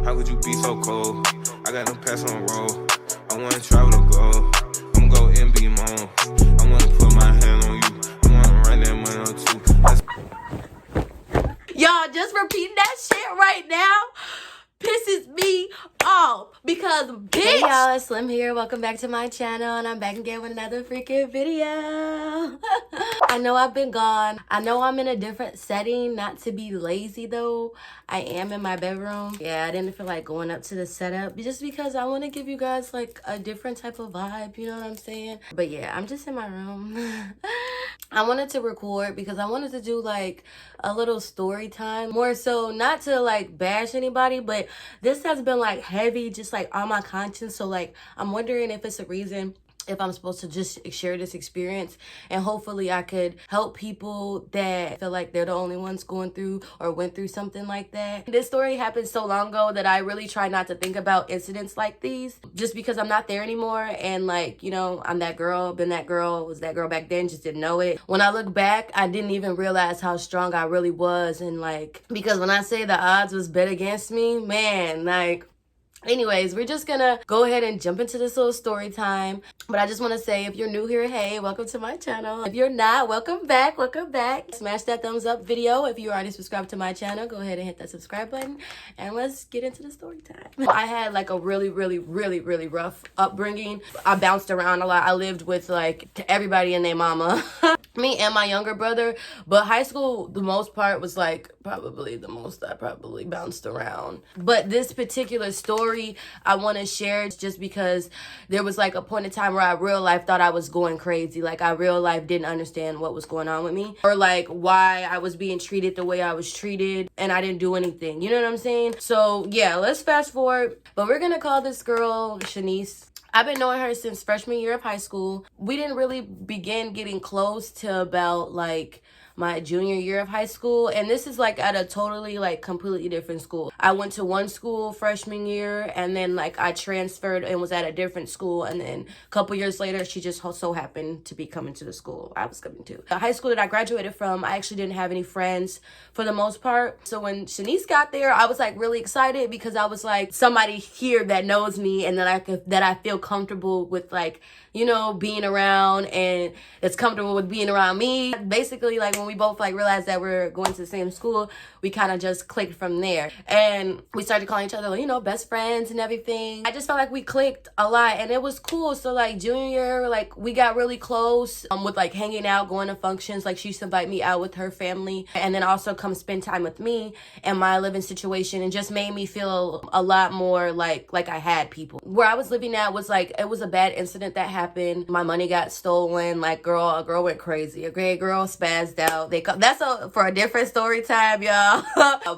How could you be so cold? I got no pass on roll. I wanna travel to go. I'ma go and be more. I wanna put my hand on you. I wanna run that money on too. Y'all, just repeating that shit right now pisses me off because bitch. Hey y'all, it's Slim here. Welcome back to my channel, and I'm back again with another freaking video. I know I've been gone. I know I'm in a different setting. Not to be lazy though, I am in my bedroom. Yeah, I didn't feel like going up to the setup just because I want to give you guys like a different type of vibe, you know what I'm saying? But yeah, I'm just in my room. I wanted to record because I wanted to do like a little story time, more so not to like bash anybody, but this has been like heavy just like on my conscience. So like I'm wondering if it's a reason, if I'm supposed to just share this experience, and hopefully I could help people that feel like they're the only ones going through or went through something like that. This story happened so long ago that I really try not to think about incidents like these just because I'm not there anymore. And like, you know, I'm that girl, been that girl, was that girl back then, just didn't know it. When I look back, I didn't even realize how strong I really was. And like, because when I say the odds was bet against me, man, like, anyways, we're just gonna go ahead and jump into this little story time. But I just want to say, if you're new here, hey, welcome to my channel. If you're not, welcome back, welcome back. Smash that thumbs up video. If you already subscribed to my channel, go ahead and hit that subscribe button, and let's get into the story time. I had like a really rough upbringing. I bounced around a lot. I lived with like everybody and their mama. Me and my younger brother. But high school, the most part, was like probably the most I probably bounced around. But this particular story I want to share just because there was like a point in time where I real life thought I was going crazy. Like I real life didn't understand what was going on with me, or like why I was being treated the way I was treated, and I didn't do anything. You know what I'm saying? So yeah, let's fast forward. But we're gonna call this girl Shanice. I've been knowing her since freshman year of high school. We didn't really begin getting close till about like my junior year of high school, and this is like at a totally like completely different school. I went to one school freshman year, and then like I transferred and was at a different school, and then a couple years later she just so happened to be coming to the school I was coming to. The high school that I graduated from, I actually didn't have any friends for the most part. So when Shanice got there, I was like really excited because I was like, somebody here that knows me and that I feel comfortable with, like, you know, being around, and it's comfortable with being around me. Basically, like when we both like realized that we're going to the same school, we kind of just clicked from there, and we started calling each other, you know, best friends and everything. I just felt like we clicked a lot, and it was cool. So like junior year, like we got really close with like hanging out, going to functions. Like she used to invite me out with her family, and then also come spend time with me and my living situation, and just made me feel a lot more like I had people. Where I was living at was like, it was a bad incident that happened. My money got stolen. Like a girl went crazy. A great girl spazzed out. That's for a different story time, y'all.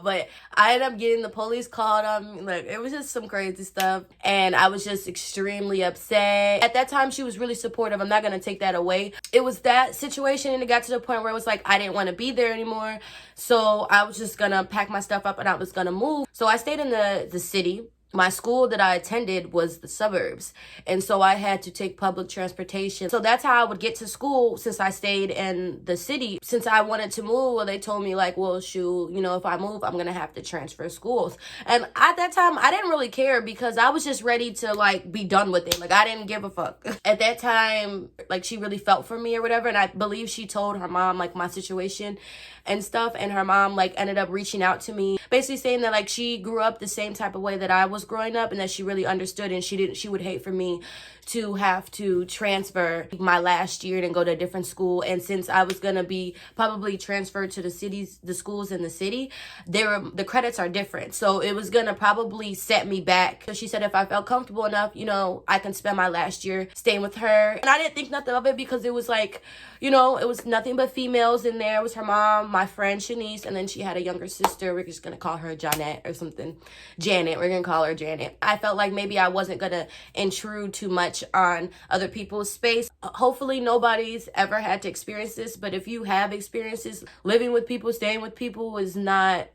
But I ended up getting the police called on me. Like, it was just some crazy stuff, and I was just extremely upset. At that time, she was really supportive. I'm not gonna take that away. It was that situation, and it got to the point where it was like I didn't want to be there anymore. So I was just gonna pack my stuff up and I was gonna move. So I stayed in the city. My school that I attended was the suburbs, and so I had to take public transportation. So that's how I would get to school since I stayed in the city. Since I wanted to move, well, they told me like, well, shoot, you know, if I move, I'm gonna have to transfer schools. And at that time, I didn't really care because I was just ready to like be done with it. Like I didn't give a fuck. At that time, like she really felt for me or whatever, and I believe she told her mom like my situation and stuff, and her mom like ended up reaching out to me, basically saying that like she grew up the same type of way that I was growing up, and that she really understood, and she would hate for me to have to transfer my last year and go to a different school. And since I was gonna be probably transferred to the schools in the city, the credits are different, so it was gonna probably set me back. So she said if I felt comfortable enough, you know, I can spend my last year staying with her. And I didn't think nothing of it because it was like, you know, it was nothing but females in there. It was her mom, my friend Shanice, and then she had a younger sister. We're just gonna call her Janet or something. Janet, we're gonna call her Janet. I felt like maybe I wasn't gonna intrude too much on other people's space. Hopefully nobody's ever had to experience this, but if you have experiences, living with people, staying with people is not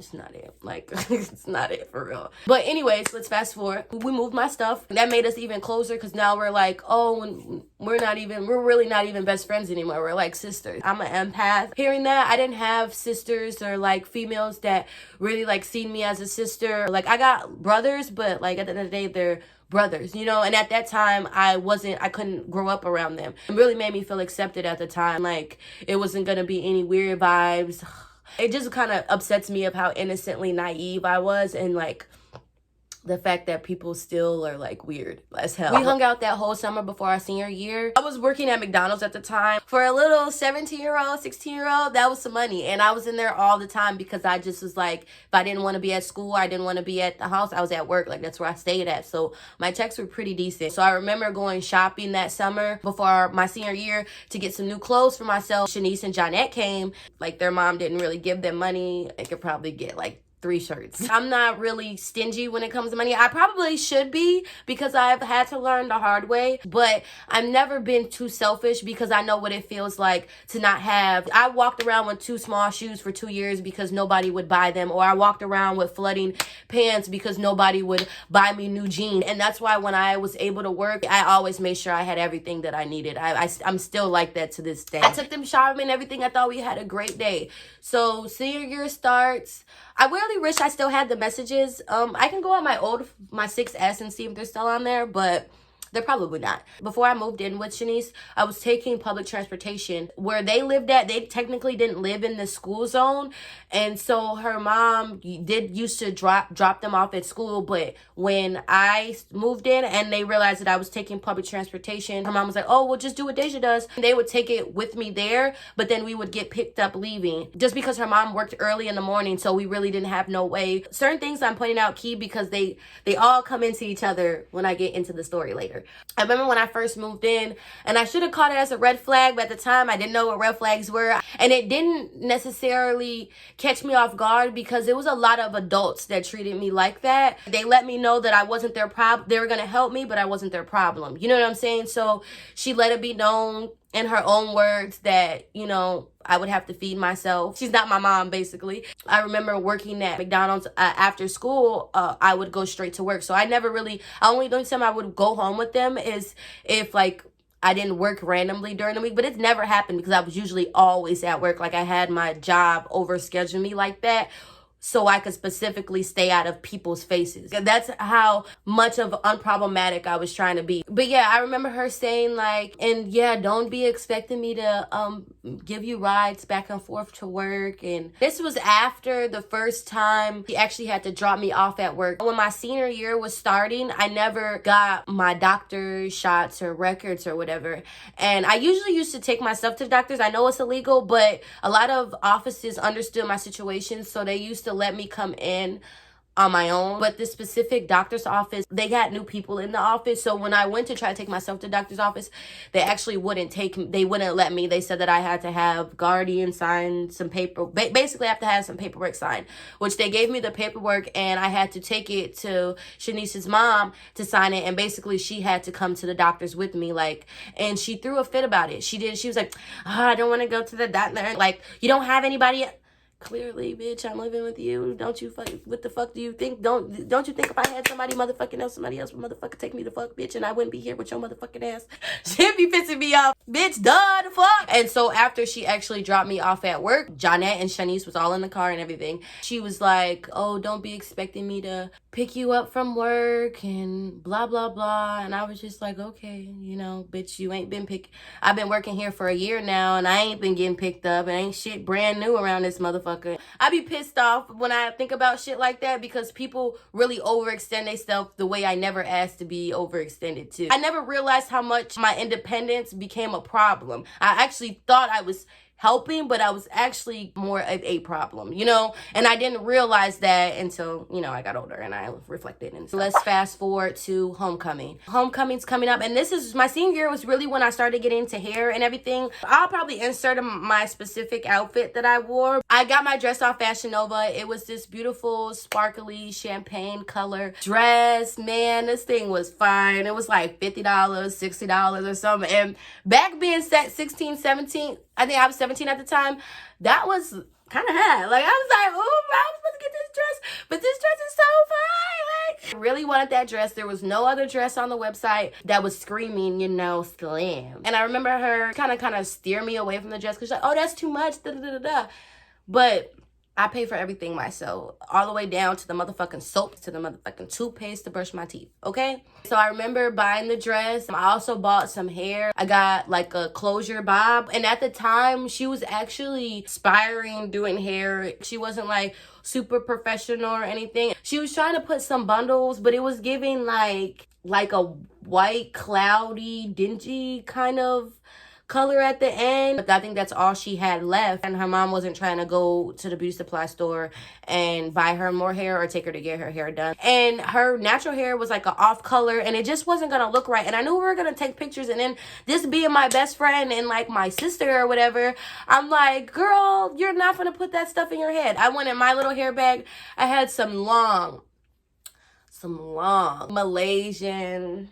it's not it. Like, it's not it for real. But anyways, let's fast forward. We moved my stuff. That made us even closer because now we're like, oh, we're really not even best friends anymore. We're like sisters. I'm an empath. Hearing that, I didn't have sisters or like females that really like seen me as a sister. Like, I got brothers, but like at the end of the day, they're brothers, you know. And at that time, I couldn't grow up around them. It really made me feel accepted at the time. Like, it wasn't gonna be any weird vibes. It just kind of upsets me of how innocently naive I was, and like the fact that people still are like weird as hell. We hung out that whole summer before our senior year. I was working at McDonald's at the time. For a little 17-year-old, 16-year-old, that was some money. And I was in there all the time because I just was like, if I didn't want to be at school, I didn't want to be at the house, I was at work. Like, that's where I stayed at. So my checks were pretty decent. So I remember going shopping that summer before my senior year to get some new clothes for myself. Shanice and Johnette came. Like, their mom didn't really give them money. They could probably get like 3 shirts. I'm not really stingy when it comes to money. I probably should be because I've had to learn the hard way, but I've never been too selfish because I know what it feels like to not have. I walked around with 2 small shoes for 2 years because nobody would buy them, or I walked around with flooding pants because nobody would buy me new jeans. And that's why when I was able to work, I always made sure I had everything that I needed. I'm still like that to this day. I took them shopping and everything. I thought we had a great day. So senior year starts. I really wish I still had the messages. I can go on my 6S and see if they're still on there, but they're probably not. Before I moved in with Shanice, I was taking public transportation. Where they lived at, they technically didn't live in the school zone. And so her mom used to drop them off at school. But when I moved in and they realized that I was taking public transportation, her mom was like, oh, well, just do what Deja does. And they would take it with me there, but then we would get picked up leaving. Just because her mom worked early in the morning, so we really didn't have no way. Certain things I'm pointing out key because they all come into each other when I get into the story later. I remember when I first moved in, and I should have caught it as a red flag, but at the time I didn't know what red flags were. And it didn't necessarily catch me off guard because it was a lot of adults that treated me like that. They let me know that I wasn't their problem. They were going to help me, but I wasn't their problem. You know what I'm saying? So she let it be known in her own words that, you know, I would have to feed myself. She's not my mom, basically. I remember working at McDonald's after school. I would go straight to work. So I never really, only time I would go home with them is if like I didn't work randomly during the week. But it's never happened because I was usually always at work. Like, I had my job overschedule me like that, so I could specifically stay out of people's faces. That's how much of unproblematic I was trying to be. But yeah, I remember her saying like, and yeah, don't be expecting me to give you rides back and forth to work. And this was after the first time she actually had to drop me off at work. When my senior year was starting, I never got my doctor's shots or records or whatever. And I usually used to take myself to the doctors. I know it's illegal, but a lot of offices understood my situation, so they used to let me come in on my own. But this specific doctor's office, they got new people in the office. So when I went to try to take myself to the doctor's office, they actually wouldn't let me. They said that I had to have guardian sign some paper. Basically, I have to have some paperwork signed, which they gave me the paperwork, and I had to take it to Shanice's mom to sign it. And basically, she had to come to the doctor's with me. Like, and she threw a fit about it. She was like, oh, I don't want to go to the doctor. Like, you don't have anybody. Clearly, bitch, I'm living with you. Don't you what the fuck do you think? Don't you think if I had somebody else would motherfucker take me the fuck, bitch, and I wouldn't be here with your motherfucking ass? She'd be pissing me off, bitch, duh, the fuck. And so after she actually dropped me off at work, Johnette and Shanice was all in the car and everything. She was like, oh, don't be expecting me to pick you up from work and blah, blah, blah. And I was just like, okay, you know, bitch, you ain't been I've been working here for a year now, and I ain't been getting picked up, and ain't shit brand new around this motherfucker. I be pissed off when I think about shit like that because people really overextend themselves the way I never asked to be overextended too. I never realized how much my independence became a problem. I actually thought I was helping, but I was actually more of a problem, you know? And I didn't realize that until, you know, I got older and I reflected. And so let's fast forward to homecoming. Homecoming's coming up, and this is my senior year was really when I started getting into hair and everything. I'll probably insert my specific outfit that I wore. I got my dress off Fashion Nova. It was this beautiful, sparkly, champagne color dress. Man, this thing was fine. It was like $50, $60 or something. And back being 16, 17, I think I was 17 at the time, that was kind of had. Like, I was like, oh, I was supposed to get this dress, but this dress is so fine. Like, I really wanted that dress. There was no other dress on the website that was screaming, you know, slim. And I remember her kind of steer me away from the dress because she's like, oh, that's too much, da da da da. But I pay for everything myself, all the way down to the motherfucking soap, to the motherfucking toothpaste to brush my teeth, okay? So I remember buying the dress. I also bought some hair. I got like a closure bob. And at the time, she was actually aspiring doing hair. She wasn't like super professional or anything. She was trying to put some bundles, but it was giving like a white, cloudy, dingy kind of color at the end. But I think that's all she had left, and her mom wasn't trying to go to the beauty supply store and buy her more hair or take her to get her hair done. And her natural hair was like an off color, and it just wasn't gonna look right. And I knew we were gonna take pictures, and then this being my best friend and like my sister or whatever, I'm like, girl, you're not gonna put that stuff in your head. I went in my little hair bag. I had some long Malaysian,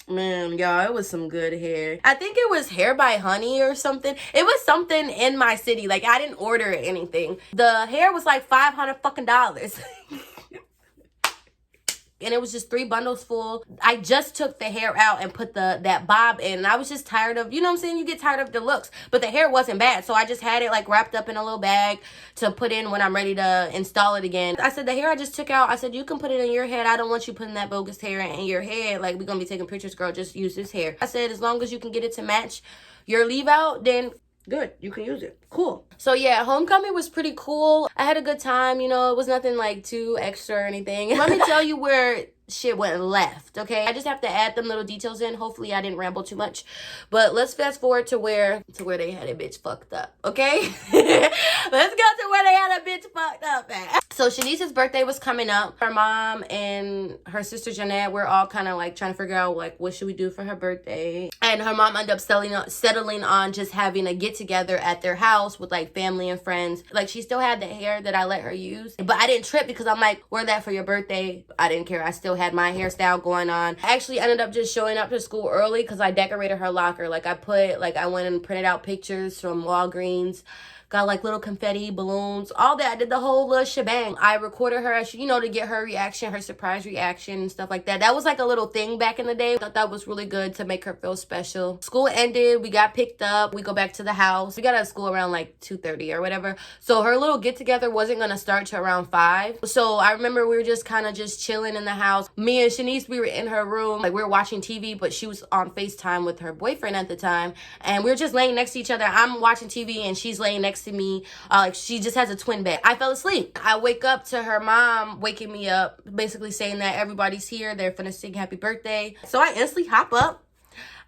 man, y'all, it was some good hair. I think it was Hair by Honey or something. It was something in my city. Like, I didn't order anything. The hair was like $500 fucking dollars. And it was just 3 bundles full. I just took the hair out and put that bob in. And I was just tired of, you know what I'm saying? You get tired of the looks. But the hair wasn't bad. So I just had it like wrapped up in a little bag to put in when I'm ready to install it again. I said, the hair I just took out, I said, you can put it in your head. I don't want you putting that bogus hair in your head. Like, we're going to be taking pictures, girl. Just use this hair. I said, as long as you can get it to match your leave out, then good, you can use it. Cool. So yeah, homecoming was pretty cool. I had a good time, you know. It was nothing like too extra or anything. Let me tell you where shit went left, okay? I just have to add them little details in. Hopefully I didn't ramble too much, but let's fast forward to where they had a bitch fucked up, okay? Let's go to where they had a bitch fucked up at. So Shanice's birthday was coming up. Her mom and her sister Jeanette were all kind of like trying to figure out like what should we do for her birthday, and her mom ended up settling on just having a get together at their house with like family and friends. Like, she still had the hair that I let her use, but I didn't trip because I'm like, wear that for your birthday. I didn't care. I still had my hairstyle going on. I actually ended up just showing up to school early because I decorated her locker. Like, I went and printed out pictures from Walgreens, got like little confetti, balloons, all that. I did the whole little shebang. I recorded her, you know, to get her reaction, her surprise reaction and stuff like that. That was like a little thing back in the day. I thought that was really good to make her feel special. School ended. We got picked up. We go back to the house. We got out of school around like 2:30 or whatever. So her little get together wasn't going to start till around 5. So I remember we were just kind of just chilling in the house. Me and Shanice, we were in her room. Like, we were watching TV, but she was on FaceTime with her boyfriend at the time. And we were just laying next to each other. I'm watching TV and she's laying next to me. Like, she just has a twin bed. I fell asleep. I wake up to her mom waking me up, basically saying that everybody's here. They're finna sing happy birthday. So I instantly hop up.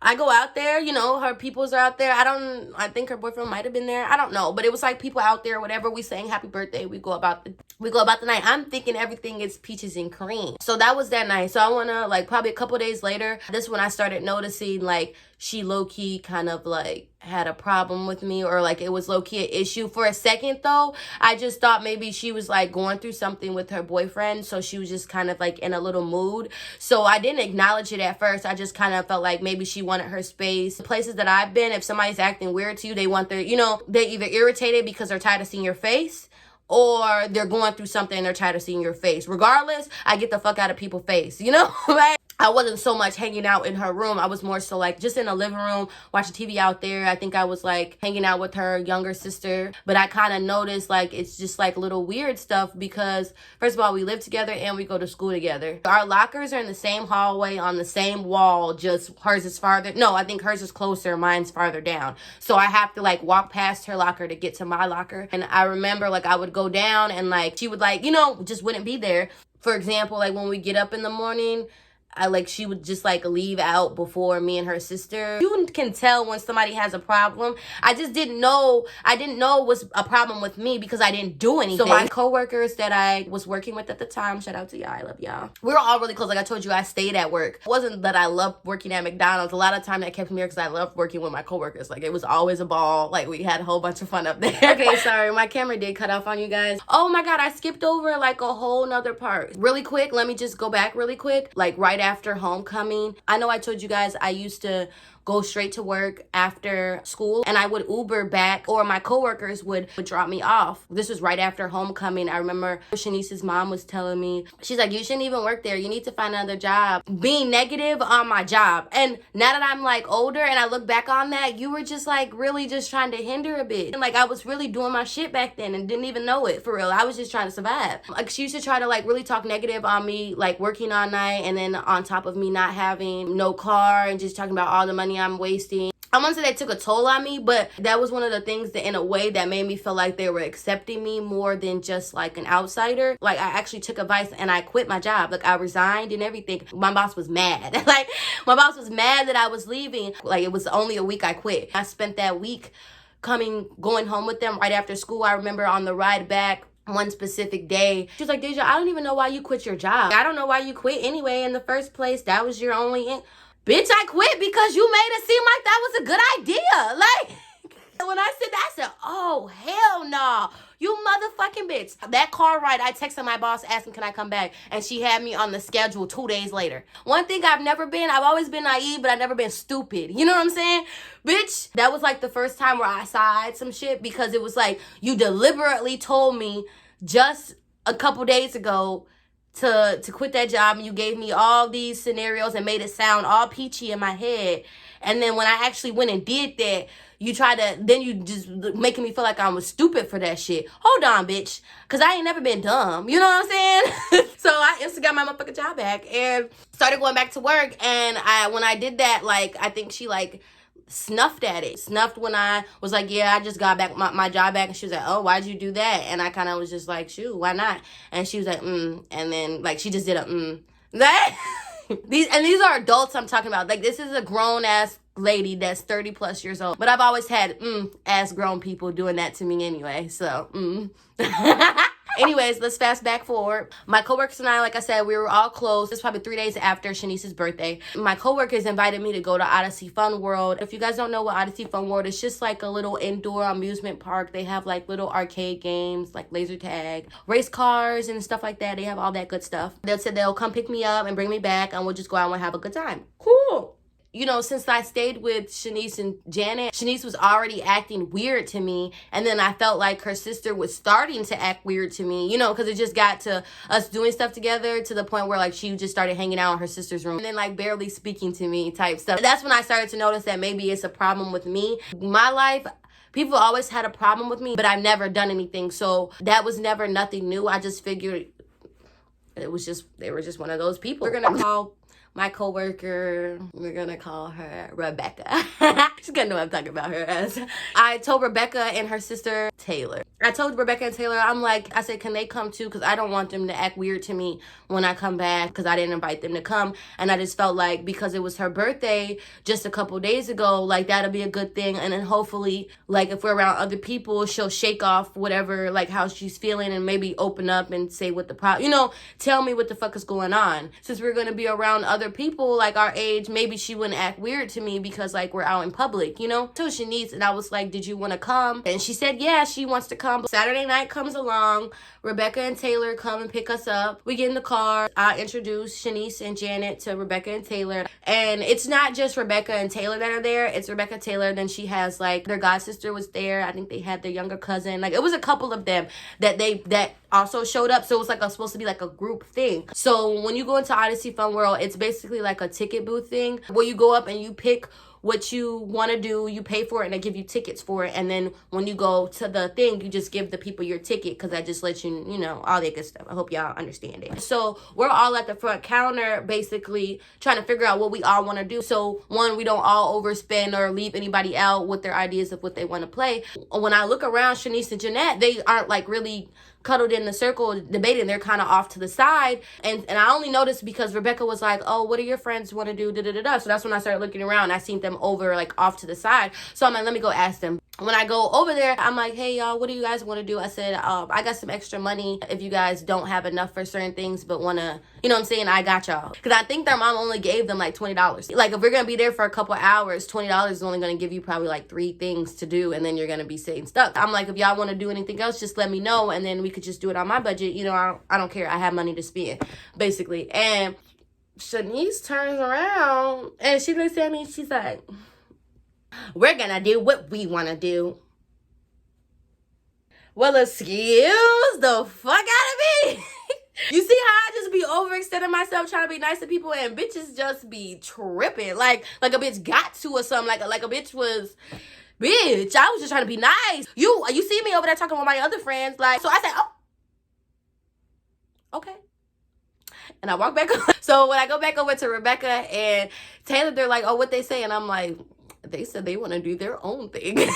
I go out there, you know, her peoples are out there. I think her boyfriend might have been there. I don't know. But it was like people out there, whatever. We sang happy birthday. We go about the night. I'm thinking everything is peaches and cream. So that was that night. So I wanna, like, probably a couple days later, this when I started noticing like she low-key kind of like had a problem with me, or like it was low-key an issue. For a second though, I just thought maybe she was like going through something with her boyfriend, so she was just kind of like in a little mood. So I didn't acknowledge it at first. I just kind of felt like maybe she wanted her space. The places that I've been, if somebody's acting weird to you, they want their, you know, they either irritated because they're tired of seeing your face, or they're going through something and they're tired of seeing your face. Regardless, I get the fuck out of people's face, you know? Right? I wasn't so much hanging out in her room. I was more so like just in the living room, watching TV out there. I think I was like hanging out with her younger sister. But I kind of noticed like it's just like little weird stuff because, first of all, we live together and we go to school together. Our lockers are in the same hallway on the same wall, just hers is farther. No, I think hers is closer, mine's farther down. So I have to like walk past her locker to get to my locker. And I remember like I would go down and like she would like, you know, just wouldn't be there. For example, like when we get up in the morning, she would just like leave out before me and her sister. You can tell when somebody has a problem. I just didn't know. I didn't know it was a problem with me because I didn't do anything. So my coworkers that I was working with at the time, shout out to y'all, I love y'all. We were all really close. Like I told you, I stayed at work. It wasn't that I loved working at McDonald's. A lot of time that kept me here because I loved working with my coworkers. Like it was always a ball. Like we had a whole bunch of fun up there. Okay, sorry, my camera did cut off on you guys. Oh my God, I skipped over like a whole nother part. Really quick, let me just go back really quick. Like right after homecoming, I know I told you guys I used to go straight to work after school, and I would Uber back, or my coworkers would drop me off. This was right after homecoming. I remember Shanice's mom was telling me, she's like, you shouldn't even work there. You need to find another job. Being negative on my job. And now that I'm like older and I look back on that, you were just like really just trying to hinder a bit. And like I was really doing my shit back then and didn't even know it, for real. I was just trying to survive. Like she used to try to like really talk negative on me, like working all night, and then on top of me not having no car and just talking about all the money I'm wasting. I wouldn't say that took a toll on me, but that was one of the things that in a way that made me feel like they were accepting me more than just like an outsider. Like I actually took advice and I quit my job. Like I resigned and everything. My boss was mad. Like my boss was mad that I was leaving. Like it was only a week I quit. I spent that week going home with them right after school. I remember on the ride back, one specific day, she was like, Deja, I don't even know why you quit your job. I don't know why you quit anyway in the first place. That was your only Bitch, I quit because you made it seem like that was a good idea. Like, when I said that, I said, oh, hell no. You motherfucking bitch. That car ride, I texted my boss asking, can I come back? And she had me on the schedule 2 days later. One thing I've always been naive, but I've never been stupid. You know what I'm saying? Bitch, that was like the first time where I sighed some shit, because it was like, you deliberately told me just a couple days ago to quit that job, and you gave me all these scenarios and made it sound all peachy in my head. And then when I actually went and did that, you just making me feel like I was stupid for that shit. Hold on, bitch. Because I ain't never been dumb. You know what I'm saying? So I instantly got my motherfucking job back and started going back to work. And when I did that, like, I think she, like, snuffed at it. Snuffed when I was like, yeah, I just got back my job back. And she was like, oh, why'd you do that? And I kind of was just like, shoot, why not? And she was like, and then, like, she just did a That... These are adults I'm talking about. Like, this is a grown-ass lady that's 30 plus years old. But I've always had ass grown people doing that to me anyway. So, Anyways, let's fast back forward. My coworkers and I, like I said, we were all close. It's probably 3 days after Shanice's birthday. My coworkers invited me to go to Odyssey Fun World. If you guys don't know what Odyssey Fun World is, just like a little indoor amusement park. They have like little arcade games, like laser tag, race cars and stuff like that. They have all that good stuff. They said they'll come pick me up and bring me back, and we'll just go out and have a good time. Cool. You know, since I stayed with Shanice and Janet, Shanice was already acting weird to me. And then I felt like her sister was starting to act weird to me, you know, because it just got to us doing stuff together to the point where, like, she just started hanging out in her sister's room and then, like, barely speaking to me type stuff. That's when I started to notice that maybe it's a problem with me. My life, people always had a problem with me, but I've never done anything. So that was never nothing new. I just figured they were just one of those people. We're going to call my coworker, we're gonna call her Rebecca. She's gonna know what I'm talking about her as. I told Rebecca and her sister Taylor. I told Rebecca and Taylor, I said, can they come too? Because I don't want them to act weird to me when I come back, because I didn't invite them to come. And I just felt like because it was her birthday just a couple days ago, like that'll be a good thing. And then hopefully, like if we're around other people, she'll shake off whatever, like how she's feeling, and maybe open up and say what the problem, you know, tell me what the fuck is going on. Since we're gonna be around other people like our age, maybe she wouldn't act weird to me because like we're out in public, you know. So she needs, and I was like, did you want to come? And she said yeah, she wants to come. Saturday night comes along, Rebecca and Taylor come and pick us up. We get in the car. I introduce Shanice and Janet to Rebecca and Taylor, and it's not just Rebecca and Taylor that are there. It's Rebecca, Taylor, then she has like their god sister was there. I think they had their younger cousin. Like it was a couple of them that also showed up. So it was like supposed to be like a group thing. So when you go into Odyssey Fun World, it's basically like a ticket booth thing where you go up and you pick what you want to do, you pay for it, and they give you tickets for it. And then when you go to the thing, you just give the people your ticket, because that just lets you, you know, all that good stuff. I hope y'all understand it. So we're all at the front counter basically trying to figure out what we all want to do. So one, we don't all overspend or leave anybody out with their ideas of what they want to play. When I look around Shanice and Jeanette, they aren't like really cuddled in the circle debating. They're kind of off to the side, and I only noticed because Rebecca was like, oh, what do your friends want to do, so that's when I started looking around. I seen them over like off to the side, so I'm like, let me go ask them. When I go over there, I'm like, hey y'all, what do you guys want to do? I said, I got some extra money if you guys don't have enough for certain things but want to, you know what I'm saying, I got y'all. Because I think their mom only gave them like $20. Like if we're going to be there for a couple hours, $20 is only going to give you probably like 3 things to do, and then you're going to be sitting stuck. I'm like, if y'all want to do anything else, just let me know, and then we could just do it on my budget. You know, I don't care. I have money to spend, basically. And Shanice turns around and she looks at me and she's like, we're gonna do what we wanna do. Well, excuse the fuck out of me. You see how I just be overextending myself trying to be nice to people, and bitches just be tripping. Like a bitch got to or something. Like a bitch was, bitch, I was just trying to be nice. You see me over there talking with my other friends. Like, so I said, oh, okay. And I walk back over. So when I go back over to Rebecca and Taylor, they're like, oh, what they say? And I'm like, they said they want to do their own thing.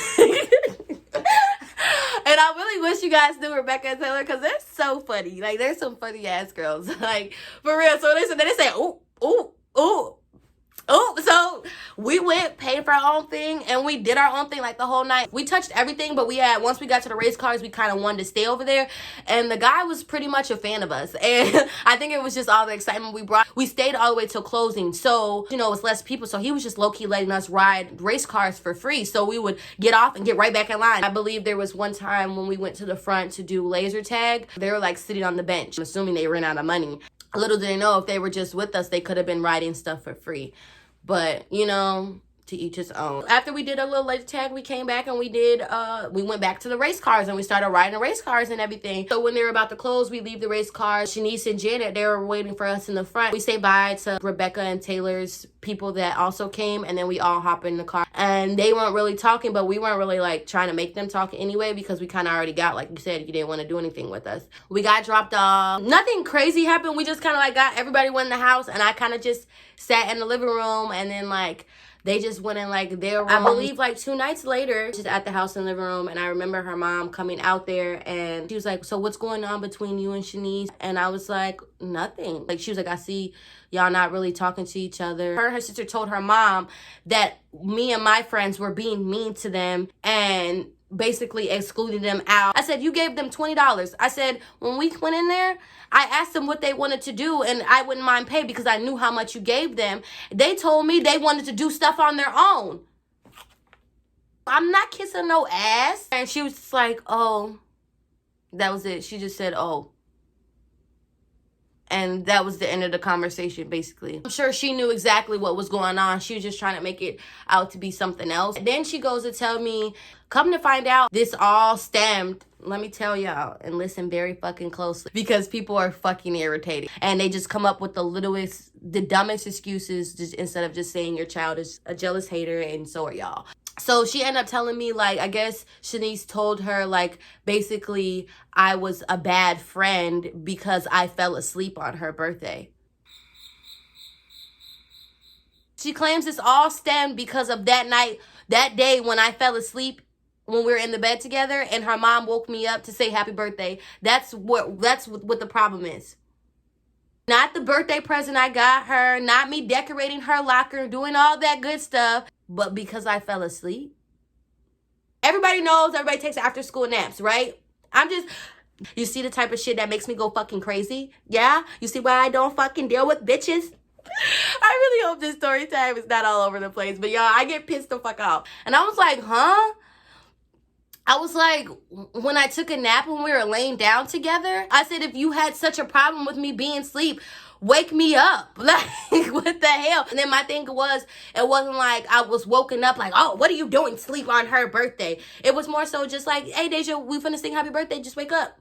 And I really wish you guys knew Rebecca and Taylor, because they're so funny. Like, they're some funny ass girls. Like, for real. So they say, ooh, ooh, ooh. Oh, so we went, paid for our own thing, and we did our own thing like the whole night. We touched everything, but once we got to the race cars, we kind of wanted to stay over there. And the guy was pretty much a fan of us. And I think it was just all the excitement we brought. We stayed all the way till closing. So, you know, it was less people. So he was just low-key letting us ride race cars for free. So we would get off and get right back in line. I believe there was one time when we went to the front to do laser tag. They were like sitting on the bench. I'm assuming they ran out of money. Little did they know, if they were just with us, they could have been riding stuff for free. But, you know, to each his own. After we did a little laser tag, we came back and we went back to the race cars and we started riding the race cars and everything. So when they were about to close, we leave the race cars. Shanice and Janet, they were waiting for us in the front. We say bye to Rebecca and Taylor's people that also came, and then we all hop in the car. And they weren't really talking, but we weren't really like trying to make them talk anyway, because we kind of already got, like you said, you didn't want to do anything with us. We got dropped off. Nothing crazy happened. We just kind of like got, everybody went in the house, and I kind of just sat in the living room, and then like they just went in like their room. I believe like 2 nights later, just at the house in the living room, and I remember her mom coming out there, and she was like, so what's going on between you and Shanice? And I was like, nothing. Like, she was like, I see y'all not really talking to each other. Her and her sister told her mom that me and my friends were being mean to them and basically excluding them out. I said, you gave them $20. I said, when we went in there, I asked them what they wanted to do, and I wouldn't mind pay because I knew how much you gave them. They told me they wanted to do stuff on their own. I'm not kissing no ass. And she was just like, oh, that was it. She just said, oh. And that was the end of the conversation, basically. I'm sure she knew exactly what was going on. She was just trying to make it out to be something else. And then she goes to tell me, come to find out, this all stemmed, let me tell y'all, and listen very fucking closely, because people are fucking irritated. And they just come up with the dumbest excuses, just instead of just saying your child is a jealous hater, and so are y'all. So she ended up telling me, like, I guess Shanice told her, like, basically I was a bad friend because I fell asleep on her birthday. She claims this all stemmed because of that night, that day when I fell asleep when we were in the bed together, and her mom woke me up to say happy birthday. That's what the problem is. Not the birthday present I got her, not me decorating her locker, doing all that good stuff, but because I fell asleep. Everybody knows everybody takes after school naps, right? You see the type of shit that makes me go fucking crazy? Yeah? You see why I don't fucking deal with bitches? I really hope this story time is not all over the place, but y'all, I get pissed the fuck off. And I was like, huh? I was like, when I took a nap when we were laying down together, I said, if you had such a problem with me being asleep, wake me up. Like, what the hell? And then my thing was, it wasn't like I was woken up like, oh, what are you doing? Sleep on her birthday. It was more so just like, hey, Deja, we finna sing happy birthday. Just wake up.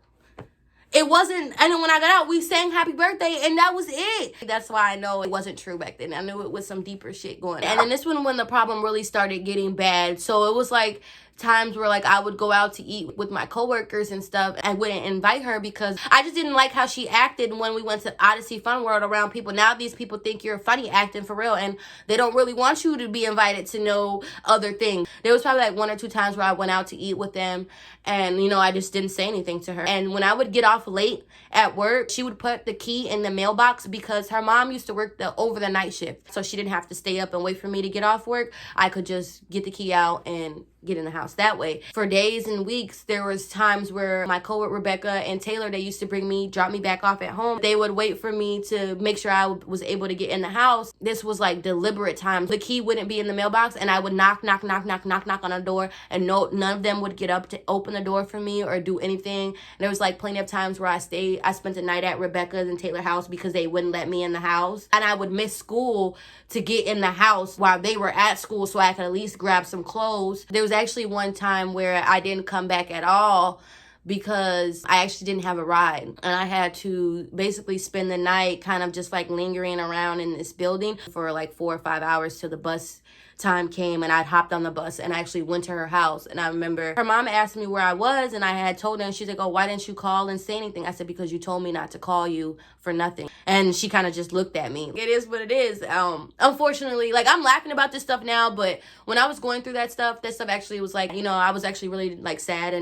It wasn't, and then when I got out, we sang happy birthday, and that was it. That's why I know it wasn't true back then. I knew it was some deeper shit going on. And then this one, when the problem really started getting bad. So it was like times where like I would go out to eat with my coworkers and stuff. I wouldn't invite her because I just didn't like how she acted when we went to Odyssey Fun World around people. Now these people think you're funny acting for real, and they don't really want you to be invited to know other things. There was probably like 1 or 2 times where I went out to eat with them, and you know, I just didn't say anything to her. And when I would get off late at work, she would put the key in the mailbox because her mom used to work over the night shift, so she didn't have to stay up and wait for me to get off work. I could just get the key out and get in the house that way. For days and weeks, there was times where my coworker Rebecca and Taylor, they used to drop me back off at home. They would wait for me to make sure I was able to get in the house. This was like deliberate times. The key wouldn't be in the mailbox, and I would knock on the door, and none of them would get up to open the door for me or do anything. And there was like plenty of times where I spent the night at Rebecca's and Taylor's house because they wouldn't let me in the house, and I would miss school to get in the house while they were at school so I could at least grab some clothes. There was actually one time where I didn't come back at all because I actually didn't have a ride, and I had to basically spend the night kind of just like lingering around in this building for like 4 or 5 hours till the bus time came, and I'd hopped on the bus and I actually went to her house. And I remember her mom asked me where I was, and I had told her, and she's like, oh, why didn't you call and say anything? I said, because you told me not to call you for nothing. And she kind of just looked at me. It is what it is. Unfortunately, like, I'm laughing about this stuff now, but when I was going through that stuff actually was like, you know, I was actually really like sad.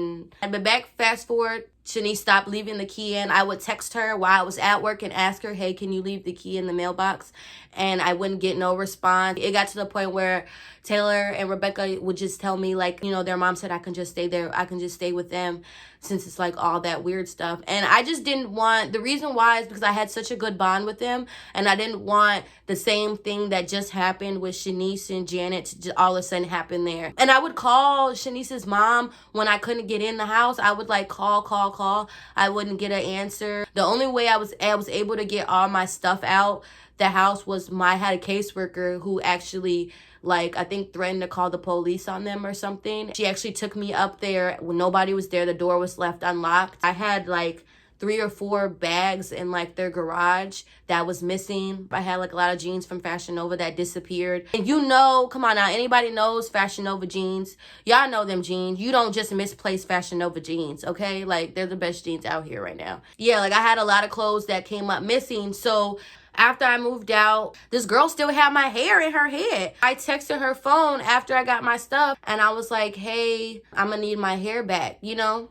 But fast forward, Shanice stopped leaving the key in. I would text her while I was at work and ask her, hey, can you leave the key in the mailbox? And I wouldn't get no response. It got to the point where Taylor and Rebecca would just tell me, like, you know, their mom said I can just stay there. I can just stay with them since it's like all that weird stuff. And I just didn't want, the reason why is because I had such a good bond with them, and I didn't want the same thing that just happened with Shanice and Janet to just all of a sudden happen there. And I would call Shanice's mom when I couldn't get in the house. I would like call. I wouldn't get an answer. The only way I was able to get all my stuff out the house was I had a caseworker who actually, like, I think threatened to call the police on them or something. She actually took me up there when nobody was there. The door was left unlocked. I had like 3 or 4 bags in like their garage that was missing. I had like a lot of jeans from Fashion Nova that disappeared. And you know, come on now, anybody knows Fashion Nova jeans. Y'all know them jeans. You don't just misplace Fashion Nova jeans, okay? Like, they're the best jeans out here right now. Yeah, like I had a lot of clothes that came up missing. So after I moved out, this girl still had my hair in her head. I texted her phone after I got my stuff, and I was like, hey, I'm gonna need my hair back, you know?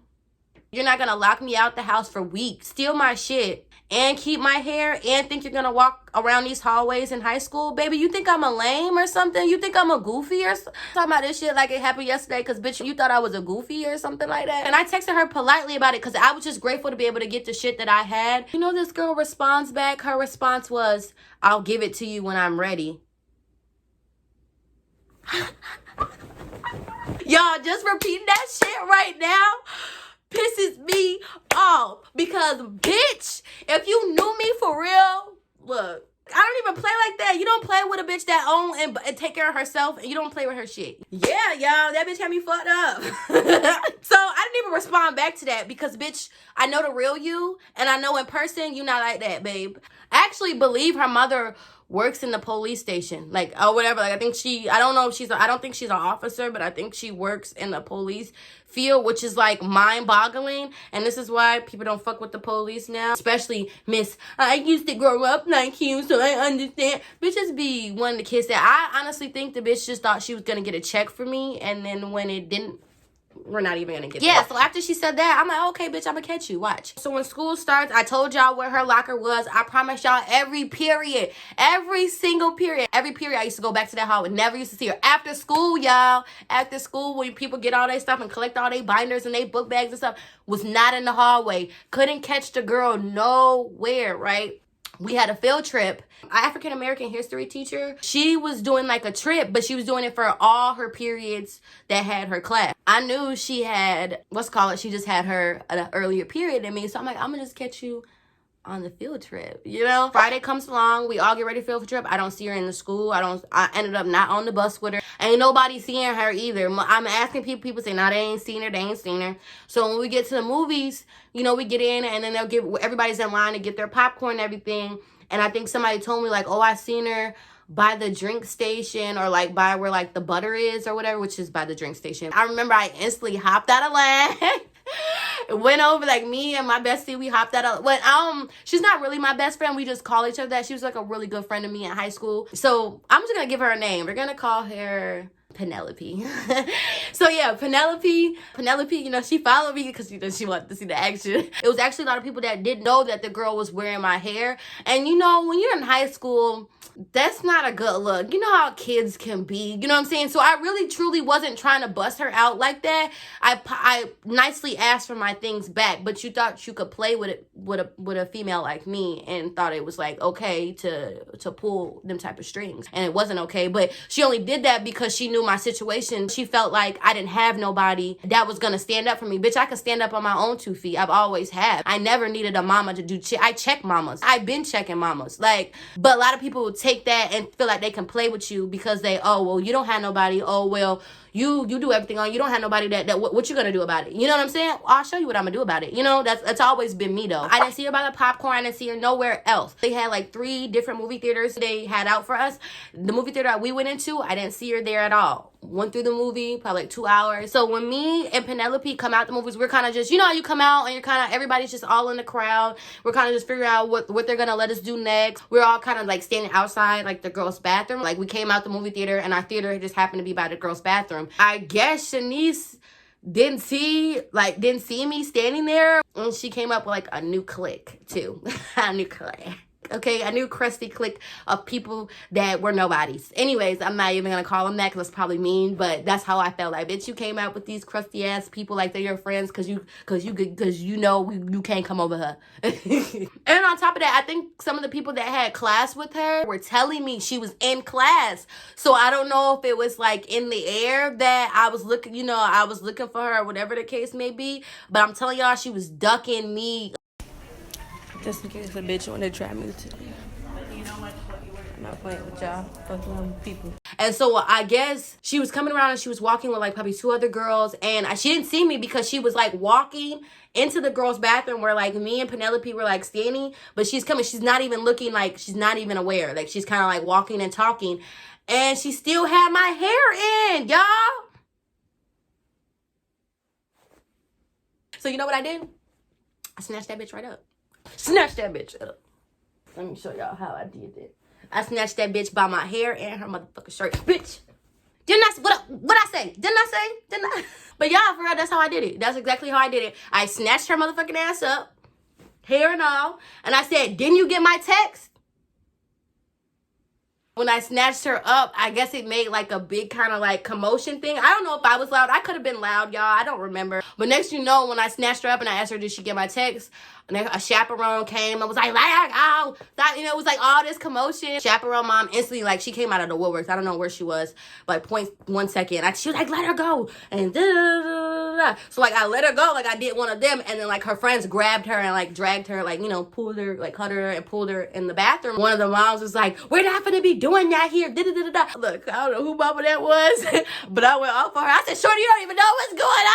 You're not gonna lock me out the house for weeks, steal my shit, and keep my hair, and think you're gonna walk around these hallways in high school? Baby, you think I'm a lame or something? You think I'm a goofy or something? Talking about this shit like it happened yesterday because, bitch, you thought I was a goofy or something like that? And I texted her politely about it because I was just grateful to be able to get the shit that I had. You know, this girl responds back. Her response was, I'll give it to you when I'm ready. Y'all, just repeating that shit right now pisses me off because, bitch, if you knew me for real, look, I don't even play like that. You don't play with a bitch that own and take care of herself, and you don't play with her shit. Yeah, y'all, that bitch had me fucked up. So I didn't even respond back to that because, bitch, I know the real you, and I know in person you not like that, babe. I actually believe her mother works in the police station, like, or whatever. Like, I don't think she's an officer, but I think she works in the police field, which is like mind-boggling. And this is why people don't fuck with the police now, especially Miss, I used to grow up like you, so I understand. Bitches be one of the kids that I honestly think the bitch just thought she was gonna get a check for me, and then when it didn't, we're not even gonna get there. So after she said that, I'm like, okay, bitch, I'm gonna catch you, watch. So when school starts, I told y'all where her locker was. I promise y'all, every single period I used to go back to that hall and never used to see her. After school, y'all, after school, when people get all their stuff and collect all their binders and their book bags and stuff, was not in the hallway. Couldn't catch the girl nowhere, right? We had a field trip. Our African-American history teacher, she was doing like a trip, but she was doing it for all her periods that had her class. I knew she had, she just had her an earlier period than me. So I'm like, I'm gonna just catch you on the field trip, you know? Friday comes along, we all get ready for field trip. I don't see her in the school. I ended up not on the bus with her. Ain't nobody seeing her either. I'm asking people say, nah, they ain't seen her. So when we get to the movies, you know, we get in and then everybody's in line to get their popcorn and everything. And I think somebody told me like, oh, I seen her by the drink station, or like by where like the butter is or whatever, which is by the drink station. I remember I instantly hopped out of line. Went over, like, me and my bestie, we hopped out of, well, she's not really my best friend, we just call each other that. She was like a really good friend of me in high school, so I'm just gonna give her a name. We're gonna call her Penelope. So yeah, Penelope, you know, she followed me because she wanted to see the action. It was actually a lot of people that didn't know that the girl was wearing my hair. And you know, when you're in high school, That's not a good look. You know how kids can be. You know what I'm saying? So I really, truly wasn't trying to bust her out like that. I nicely asked for my things back, but you thought you could play with it with a female like me and thought it was like okay to pull them type of strings, and it wasn't okay. But she only did that because she knew my situation. She felt like I didn't have nobody that was gonna stand up for me. Bitch, I could stand up on my own 2 feet. I've always have. I never needed a mama to do I check mamas. I've been checking mamas. Like, but a lot of people will take that and feel like they can play with you because they, oh well, you don't have nobody. Oh well, you do everything on. You don't have nobody that what you gonna do about it? You know what I'm saying? I'll show you what I'm gonna do about it. You know, that's always been me though. I didn't see her by the popcorn. I didn't see her nowhere else. They had like 3 different movie theaters they had out for us. The movie theater we went into, I didn't see her there at all. Went through the movie, probably like 2 hours. So when me and Penelope come out the movies, we're kind of just, you know, you come out and you're kind of, everybody's just all in the crowd. We're kind of just figuring out what they're gonna let us do next. We're all kind of like standing outside like the girls' bathroom. Like we came out the movie theater and our theater just happened to be by the girls' bathroom. I guess Shanice didn't see me standing there, and she came up with like a new clique too. A new clique. Okay, a new crusty clique of people that were nobodies. Anyways, I'm not even gonna call them that because that's probably mean, but that's how I felt. Like, bitch, you came out with these crusty ass people like they're your friends because you know you can't come over her. And on top of that, I think some of the people that had class with her were telling me she was in class. So I don't know if it was like in the air that I was looking, you know, I was looking for her or whatever the case may be. But I'm telling y'all, she was ducking me. Just in case a bitch want to try me today. I'm not playing with y'all. Fucking people. And so I guess she was coming around and she was walking with like probably 2 other girls. And she didn't see me because she was like walking into the girls' bathroom where like me and Penelope were like standing. But she's coming. She's not even looking, like she's not even aware. Like she's kind of like walking and talking. And she still had my hair in, y'all. So you know what I did? I snatched that bitch right up. Snatch that bitch up. Let me show y'all how I did it. I snatched that bitch by my hair and her motherfucking shirt. Bitch. Didn't I, what I say? Didn't I? But y'all, for real, that's how I did it. That's exactly how I did it. I snatched her motherfucking ass up, hair and all, and I said, didn't you get my text? When I snatched her up, I guess it made like a big kind of like commotion thing. I don't know if I was loud. I could have been loud, y'all. I don't remember. But next you know, when I snatched her up and I asked her, did she get my text? And then a chaperone came and was like, oh, that, you know, it was like all this commotion. Chaperone mom instantly, like, she came out of the woodworks. I don't know where she was, but 0.1 second. She was like, let her go. And so, like, I let her go, like I did one of them. And then, like, her friends grabbed her and, like, dragged her, like, you know, pulled her, like, cut her and pulled her in the bathroom. One of the moms was like, we're not going to be doing that here. Look, I don't know who mama that was, but I went off on her. I said, shorty, you don't even know what's going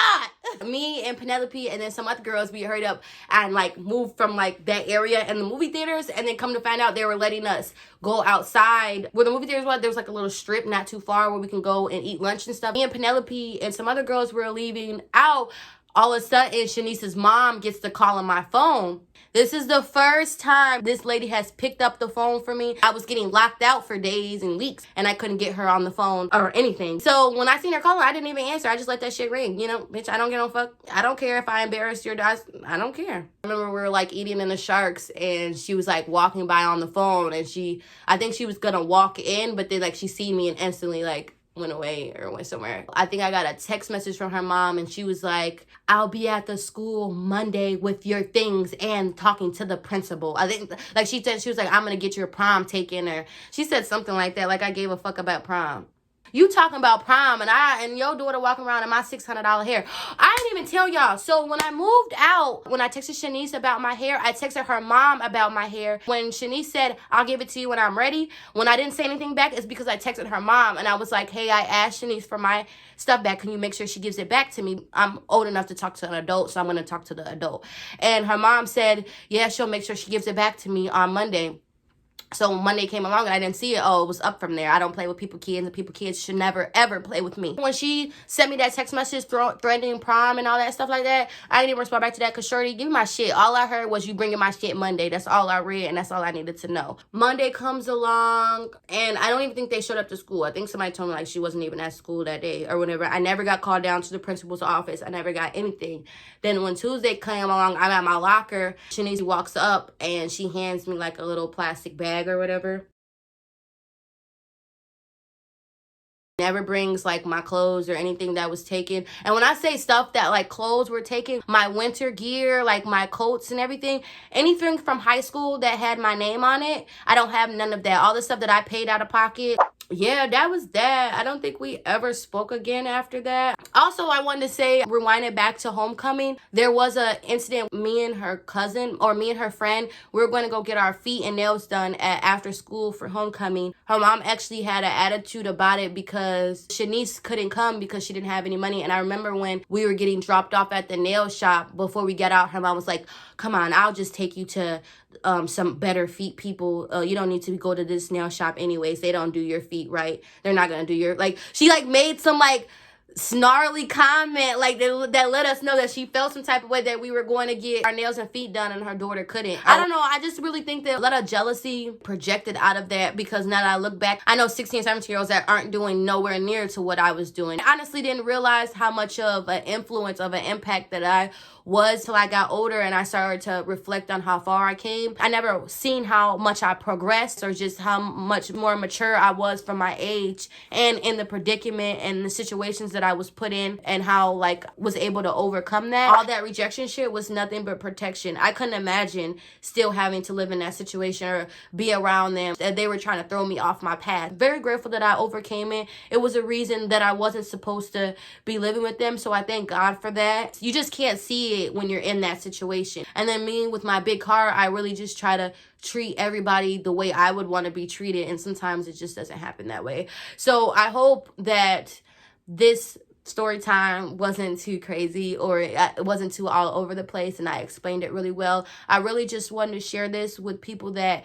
on. Me and Penelope and then some other girls, we hurried up and, like, moved from like that area and the movie theaters, and then come to find out they were letting us go outside where the movie theaters was. There was like a little strip not too far where we can go and eat lunch and stuff. Me and Penelope and some other girls were leaving out. All of a sudden, Shanice's mom gets the call on my phone. This is the first time this lady has picked up the phone for me. I was getting locked out for days and weeks, and I couldn't get her on the phone or anything. So when I seen her call her, I didn't even answer. I just let that shit ring. You know, bitch, I don't give no fuck. I don't care if I embarrass your dad. I don't care. I remember we were like eating in the Sharks, and she was like walking by on the phone, and I think she was gonna walk in, but then like she seen me and instantly like went away or went somewhere. I think I got a text message from her mom, and she was like, I'll be at the school Monday with your things and talking to the principal. I think, like she said, she was like, I'm gonna get your prom taken, or she said something like that, like I gave a fuck about prom. You talking about prom, and your daughter walking around in my $600 hair. I didn't even tell y'all. So when I moved out, when I texted Shanice about my hair, I texted her mom about my hair. When Shanice said, I'll give it to you when I'm ready, when I didn't say anything back, it's because I texted her mom, and I was like, hey, I asked Shanice for my stuff back. Can you make sure she gives it back to me? I'm old enough to talk to an adult, so I'm going to talk to the adult. And her mom said, yeah, she'll make sure she gives it back to me on Monday. So when Monday came along and I didn't see it, oh, it was up from there. I don't play with people kids, and people kids should never, ever play with me. When she sent me that text message threatening prom and all that stuff like that, I didn't even respond back to that because, shorty, give me my shit. All I heard was you bringing my shit Monday. That's all I read, and that's all I needed to know. Monday comes along, and I don't even think they showed up to school. I think somebody told me, like, she wasn't even at school that day or whatever. I never got called down to the principal's office. I never got anything. Then when Tuesday came along, I'm at my locker. Shanice walks up, and she hands me, like, a little plastic bag or whatever. Never brings like my clothes or anything that was taken. And when I say stuff that like clothes were taken, my winter gear, like my coats and everything, anything from high school that had my name on it, I don't have none of that. All the stuff that I paid out of pocket, yeah, that was that. I don't think we ever spoke again after that. Also, I wanted to say, rewind it back to homecoming. There was a incident, me and her cousin, or me and her friend, we were going to go get our feet and nails done at after school for homecoming. Her mom actually had an attitude about it because Shanice couldn't come because she didn't have any money. And I remember when we were getting dropped off at the nail shop, before we get out, her mom was like, come on, I'll just take you to some better feet people. You don't need to go to this nail shop anyways. They don't do your feet right. They're not gonna do your, like, she like made some like snarly comment like that let us know that she felt some type of way that we were going to get our nails and feet done and her daughter couldn't. I don't know, I just really think that a lot of jealousy projected out of that, because now that I look back, I know 16 17 year olds that aren't doing nowhere near to what I was doing. I honestly didn't realize how much of an influence, of an impact that I was till I got older and I started to reflect on how far I came. I never seen how much I progressed, or just how much more mature I was for my age, and in the predicament and the situations that I was put in, and how like was able to overcome that. All that rejection shit was nothing but protection. I couldn't imagine still having to live in that situation or be around them. They were trying to throw me off my path. Very grateful that I overcame it. It was a reason that I wasn't supposed to be living with them, so I thank God for that. You just can't see it when you're in that situation. And then me with my big heart, I really just try to treat everybody the way I would want to be treated, and sometimes it just doesn't happen that way. So I hope that this story time wasn't too crazy, or it wasn't too all over the place, and I explained it really well. I really just wanted to share this with people that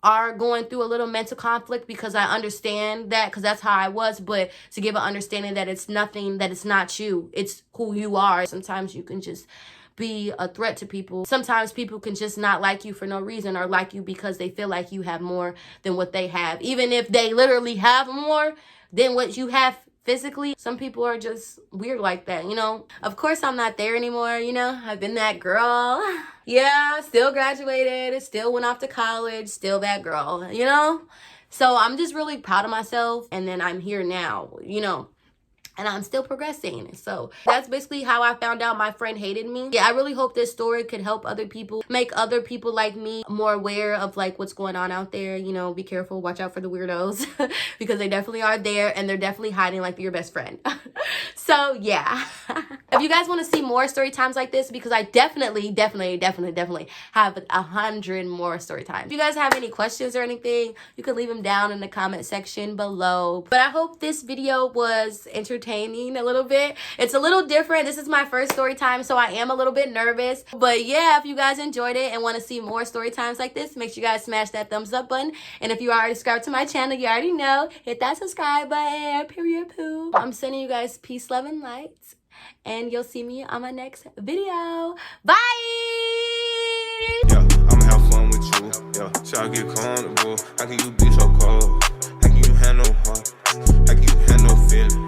are going through a little mental conflict, because I understand that, because that's how I was, but to give an understanding that it's nothing, that it's not you, it's who you are. Sometimes you can just be a threat to people. Sometimes people can just not like you for no reason, or like you because they feel like you have more than what they have, even if they literally have more than what you have physically. Some people are just weird like that, you know. Of course, I'm not there anymore, you know. I've been that girl. Yeah, still graduated, still went off to college, still that girl, you know. So I'm just really proud of myself, and then I'm here now, you know, and I'm still progressing. So that's basically how I found out my friend hated me. Yeah, I really hope this story could help other people, make other people like me more aware of like what's going on out there. You know, be careful, watch out for the weirdos because they definitely are there, and they're definitely hiding like your best friend. So yeah. If you guys want to see more story times like this, because I definitely have 100 more story times. If you guys have any questions or anything, you can leave them down in the comment section below. But I hope this video was entertaining a little bit. It's a little different. This is my first story time, so I am a little bit nervous. But yeah, if you guys enjoyed it and want to see more story times like this, make sure you guys smash that thumbs up button. And if you are already subscribed to my channel, you already know, hit that subscribe button. Period poo. I'm sending you guys peace, love, and light. And you'll see me on my next video. Bye! Yeah, I'ma have fun with you. Yeah, try to get comfortable. How can you be so cold? How can you handle heart? How can you handle feeling?